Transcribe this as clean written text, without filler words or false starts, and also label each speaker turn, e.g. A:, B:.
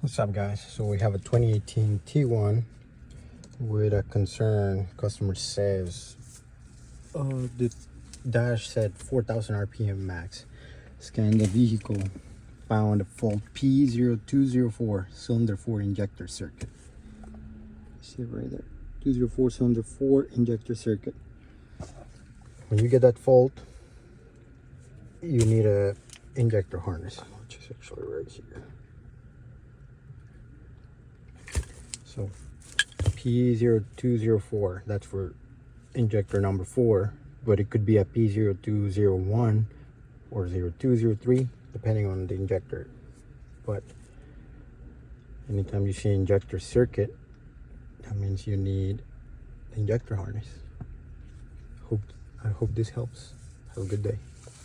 A: What's up, guys? So we have a 2018 T1 with a concern. Customer says the dash said 4,000 RPM max. Scan the vehicle, found a fault P0204 cylinder 4 injector circuit. See it right there, 204 cylinder 4 injector circuit. When you get that fault, you need a injector harness, which is actually right here. So P0204, that's for injector number 4, but it could be a P0201 or 0203 depending on the injector. But anytime you see injector circuit, that means you need the injector harness. I hope this helps. Have a good day.